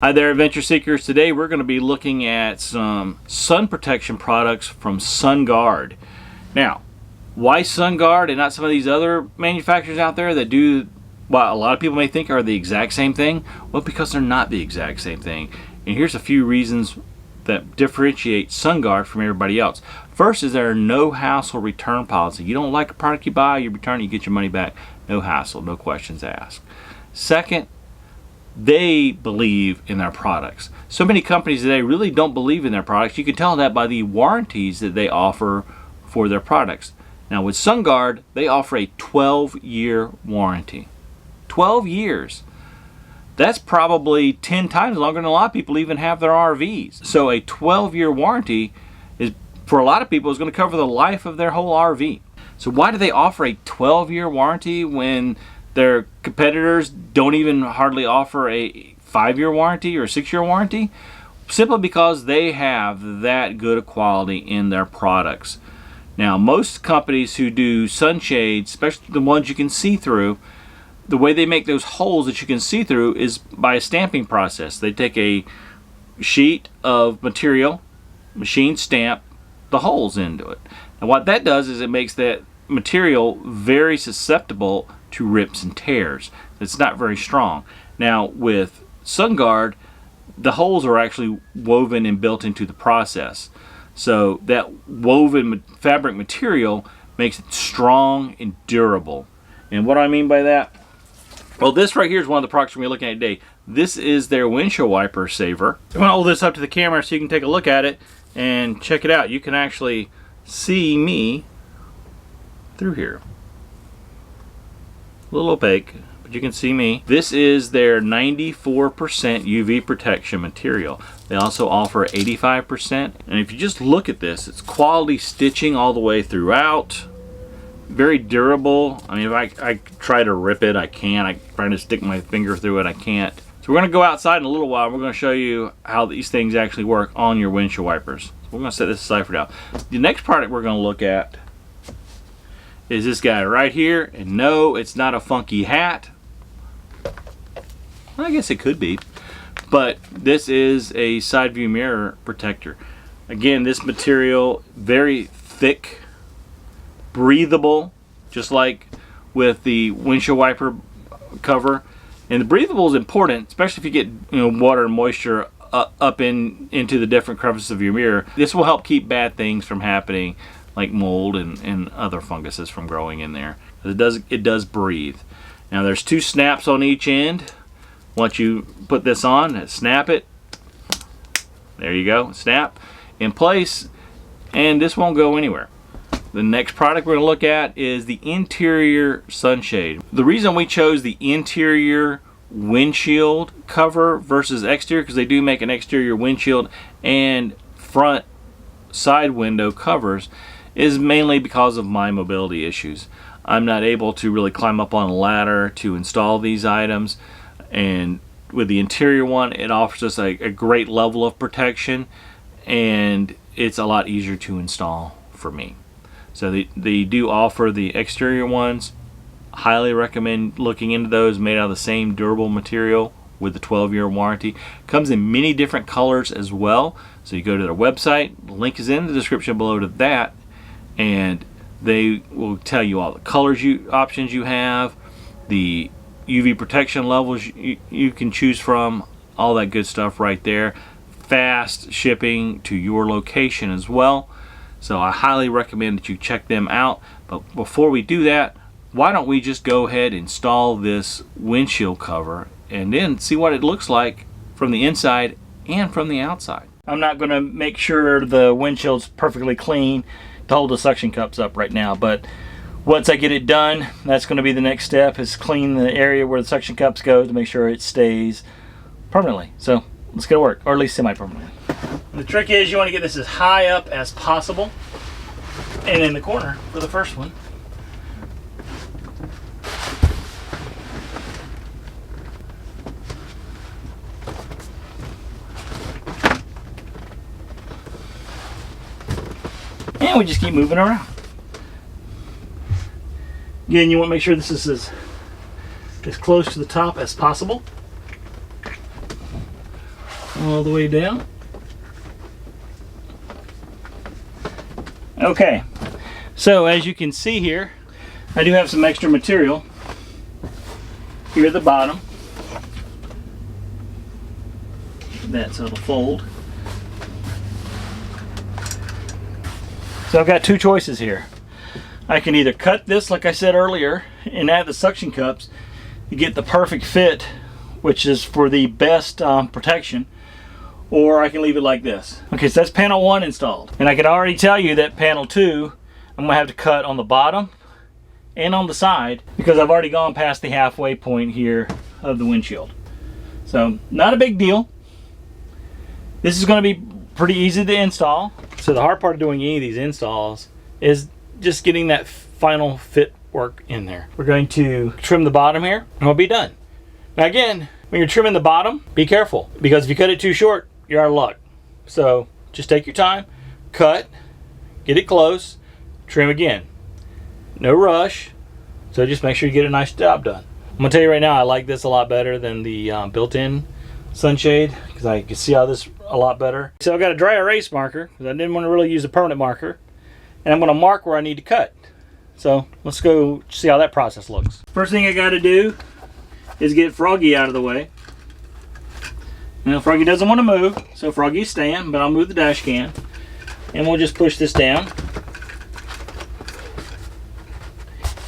Hi there, adventure seekers. Today we're going to be looking at some sun protection products from Sunguard. Now, why Sunguard and not some of these other manufacturers out there that do what a lot of people may think are the exact same thing? Well, because they're not the exact same thing. And here's a few reasons that differentiate Sunguard from everybody else. First is there are no hassle return policy. You don't like a product you buy, you return it, you get your money back. No hassle, no questions asked. Second, they believe in their products. So many companies today really don't believe in their products. You can tell that by the warranties that they offer for their products. Now with Sunguard, they offer a 12-year warranty. 12 years. That's probably 10 times longer than a lot of people even have their RVs. So a 12-year warranty is, for a lot of people, is going to cover the life of their whole RV. So why do they offer a 12-year warranty when their competitors don't even hardly offer a 5-year warranty or a 6-year warranty? Simply because they have that good a quality in their products. Now, most companies who do sunshades, especially the ones you can see through, the way they make those holes that you can see through is by a stamping process. They take a sheet of material, machine stamp the holes into it. And what that does is it makes that material very susceptible to rips and tears. It's not very strong. Now with Sunguard, the holes are actually woven and built into the process. So that woven fabric material makes it strong and durable. And what do I mean by that? Well, this right here is one of the products we're looking at today. This is their windshield wiper saver. I'm going to hold this up to the camera so you can take a look at it and check it out. You can actually see me through here. A little opaque, but you can see me. This is their 94% UV protection material. They also offer 85%. And if you just look at this, it's quality stitching all the way throughout. Very durable. I mean, if I try to rip it, I can't. I try to stick my finger through it, I can't. So we're going to go outside in a little while. We're going to show you how these things actually work on your windshield wipers. So we're going to set this aside for now. The next product we're going to look at is this guy right here. And no, it's not a funky hat. I guess it could be. But this is a side view mirror protector. Again, this material, very thick, breathable, just like with the windshield wiper cover. And the breathable is important, especially if you get water and moisture up into the different crevices of your mirror. This will help keep bad things from happening, like mold and other funguses from growing in there. It does breathe. Now there's 2 snaps on each end. Once you put this on, snap it. There you go, snap in place, and this won't go anywhere. The next product we're going to look at is the interior sunshade. The reason we chose the interior windshield cover versus exterior, because they do make an exterior windshield and front side window covers, is mainly because of my mobility issues. I'm not able to really climb up on a ladder to install these items, and with the interior one, it offers us a great level of protection, and it's a lot easier to install for me. So they do offer the exterior ones. Highly recommend looking into those, made out of the same durable material with the 12-year warranty. Comes in many different colors as well. So you go to their website, the link is in the description below to that, and they will tell you all the colors options you have, the UV protection levels you can choose from, all that good stuff right there. Fast shipping to your location as well. So I highly recommend that you check them out. But before we do that, why don't we just go ahead and install this windshield cover and then see what it looks like from the inside and from the outside. I'm not going to make sure the windshield's perfectly clean to hold the suction cups up right now, but once I get it done, that's going to be the next step, is clean the area where the suction cups go to make sure it stays permanently. So let's get to work, or at least semi-permanently. The trick is you want to get this as high up as possible, and in the corner for the first one. And we just keep moving around. Again, you want to make sure this is as close to the top as possible. all the way down. Okay, so as you can see here, I do have some extra material here at the bottom. That so it'll fold. So I've got two choices here. I can either cut this like I said earlier and add the suction cups to get the perfect fit, which is for the best protection, or I can leave it like this. Okay, so that's panel 1 installed, and I can already tell you that panel 2 I'm gonna have to cut on the bottom and on the side because I've already gone past the halfway point here of the windshield. So not a big deal. This is going to be pretty easy to install. So the hard part of doing any of these installs is just getting that final fit work in there. We're going to trim the bottom here and we'll be done. Now again, when you're trimming the bottom, be careful because if you cut it too short, you're out of luck. So just take your time, cut, get it close, trim again. No rush, so just make sure you get a nice job done. I'm gonna tell you right now, I like this a lot better than the built-in sunshade because I can see how this a lot better. So I've got a dry erase marker because I didn't want to really use a permanent marker, and I'm going to mark where I need to cut. So let's go see how that process looks. First thing I got to do is get Froggy out of the way. Now Froggy doesn't want to move, so Froggy's staying, but I'll move the dash can, and we'll just push this down.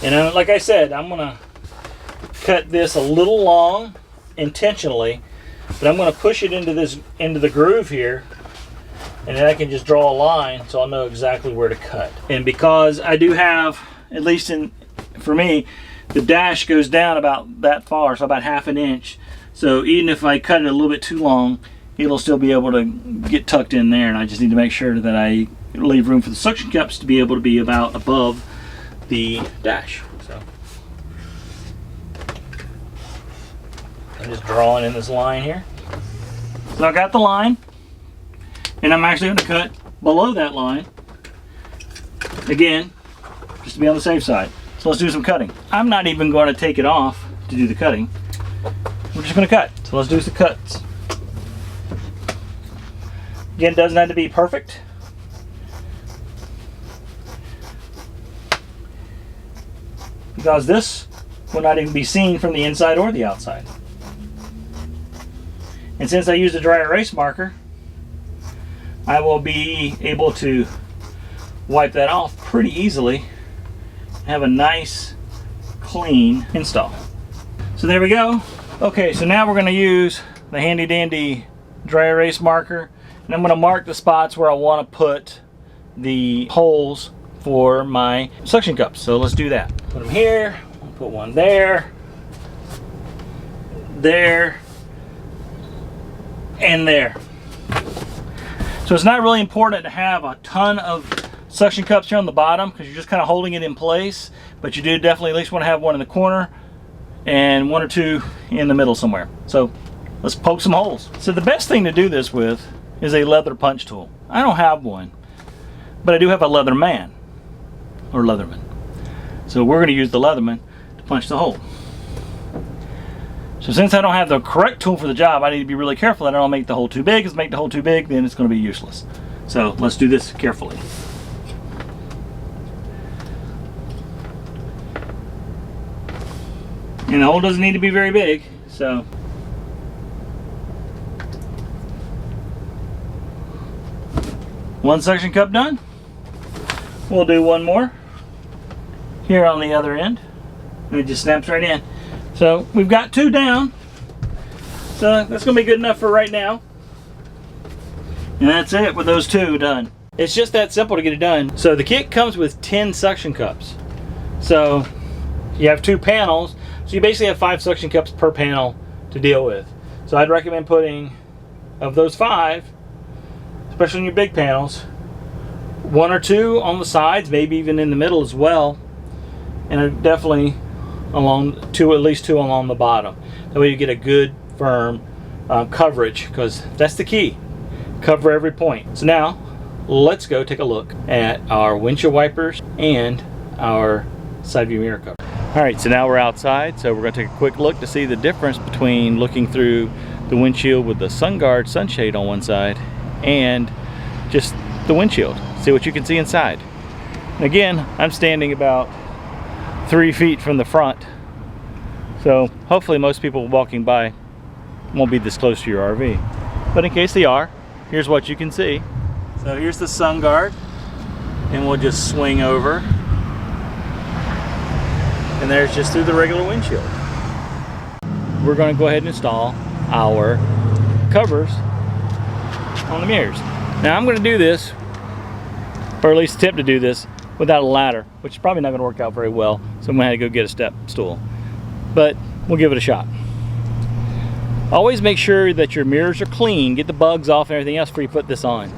And like I said, I'm going to cut this a little long intentionally, but I'm going to push it into the groove here, and then I can just draw a line so I'll know exactly where to cut. And because I do have, at least for me, the dash goes down about that far, so about ½ inch. So even if I cut it a little bit too long, it'll still be able to get tucked in there, and I just need to make sure that I leave room for the suction cups to be able to be about above the dash. So I'm just drawing in this line here. So I got the line, and I'm actually going to cut below that line again, just to be on the safe side. So let's do some cutting. I'm not even going to take it off to do the cutting. We're just going to cut. So let's do some cuts. Again, it doesn't have to be perfect. Because this will not even be seen from the inside or the outside. And since I used a dry erase marker, I will be able to wipe that off pretty easily and have a nice clean install. So there we go. Okay, so now we're going to use the handy dandy dry erase marker, and I'm going to mark the spots where I want to put the holes for my suction cups. So let's do that. Put them here, I'll put one there, there, and there. So it's not really important to have a ton of suction cups here on the bottom because you're just kind of holding it in place, but you do definitely at least want to have one in the corner and one or two in the middle somewhere. So let's poke some holes. So the best thing to do this with is a leather punch tool. I don't have one, but I do have a Leatherman or Leatherman. So we're going to use the Leatherman to punch the hole. So since I don't have the correct tool for the job, I need to be really careful that I don't make the hole too big. If I make the hole too big, then it's going to be useless. So let's do this carefully. And the hole doesn't need to be very big, so. One suction cup done. We'll do one more here on the other end. And it just snaps right in. So we've got two down. So that's gonna be good enough for right now. And that's it with those two done. It's just that simple to get it done. So the kit comes with 10 suction cups. So you have 2 panels. So you basically have 5 suction cups per panel to deal with. So I'd recommend putting, of those 5, especially in your big panels, 1 or 2 on the sides, maybe even in the middle as well. And definitely along at least 2 along the bottom. That way you get a good firm coverage, because that's the key. Cover every point. So now let's go take a look at our windshield wipers and our side view mirror cover. All right, so now we're outside, so we're going to take a quick look to see the difference between looking through the windshield with the Sunguard sunshade on one side and just the windshield. See what you can see inside. And again, I'm standing about 3 feet from the front, so hopefully most people walking by won't be this close to your RV. But in case they are, here's what you can see. So here's the Sunguard, and we'll just swing over. And there's just through the regular windshield. We're going to go ahead and install our covers on the mirrors. Now I'm going to do this, or at least attempt to do this, without a ladder, which is probably not going to work out very well, so I'm going to have to go get a step stool. But we'll give it a shot. Always make sure that your mirrors are clean, get the bugs off and everything else before you put this on.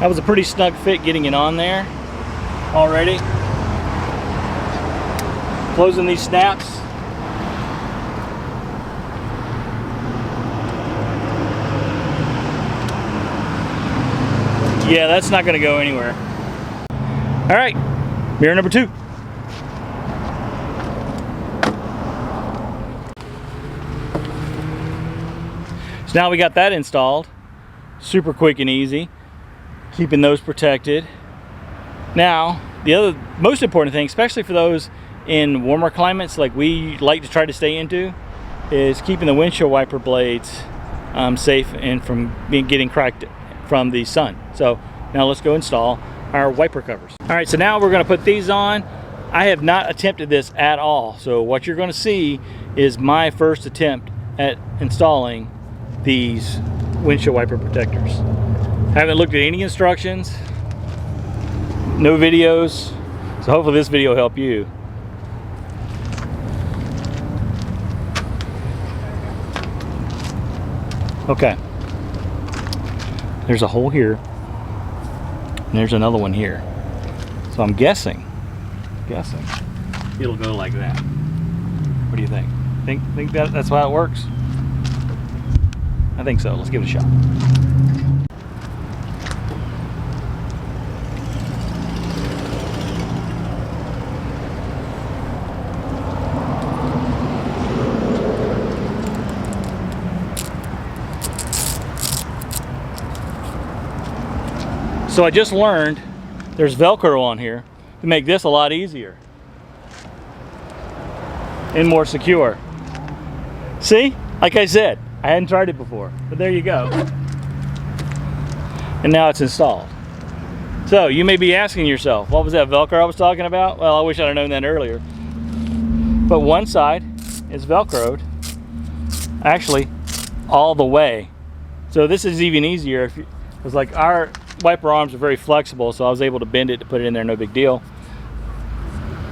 That was a pretty snug fit getting it on there already. Closing these snaps. Yeah, that's not going to go anywhere. All right, mirror number 2. So now we got that installed. Super quick and easy. Keeping those protected. Now, the other most important thing, especially for those in warmer climates like we like to try to stay into, is keeping the windshield wiper blades safe and from getting cracked from the sun. So now let's go install our wiper covers. All right, so now we're going to put these on. I have not attempted this at all, so what you're going to see is my first attempt at installing these windshield wiper protectors. I haven't looked at any instructions, no videos, so hopefully this video will help you. Okay, there's a hole here, and there's another one here. So I'm guessing it'll go like that. What do you think? Think that's how it works? I think so. Let's give it a shot. So I just learned there's Velcro on here to make this a lot easier and more secure. See, like I said, I hadn't tried it before, but there you go. And now it's installed. So you may be asking yourself, what was that Velcro I was talking about? Well, I wish I'd have known that earlier. But one side is Velcroed, actually, all the way. So this is even easier. If you, it was like our wiper arms are very flexible, so I was able to bend it to put it in there, no big deal.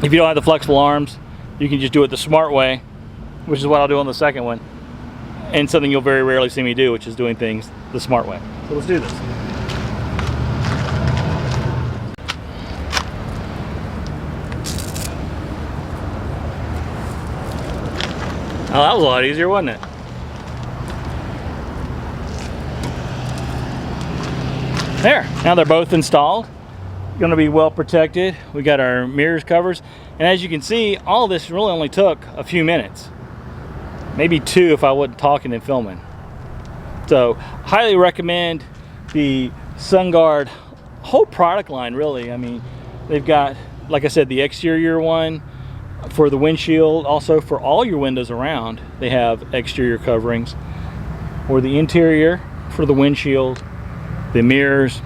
If you don't have the flexible arms, you can just do it the smart way, which is what I'll do on the second one, and something you'll very rarely see me do, which is doing things the smart way. So let's do this. Oh, that was a lot easier, wasn't it? There, now they're both installed. Going to be well protected. We got our mirrors covers, and as you can see, all this really only took a few minutes, maybe 2 if I wasn't talking and filming. So highly recommend the Sunguard whole product line, really. I mean, they've got, like I said, the exterior one for the windshield, also for all your windows around they have exterior coverings, or the interior for the windshield, the mirrors,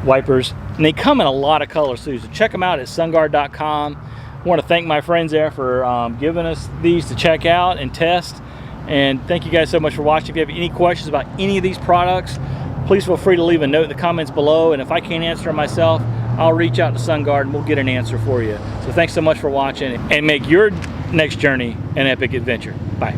wipers, and they come in a lot of colors too, so check them out at sunguard.com. I want to thank my friends there for giving us these to check out and test, and thank you guys so much for watching. If you have any questions about any of these products, please feel free to leave a note in the comments below, and if I can't answer them myself, I'll reach out to Sunguard and we'll get an answer for you. So thanks so much for watching, and make your next journey an epic adventure. Bye.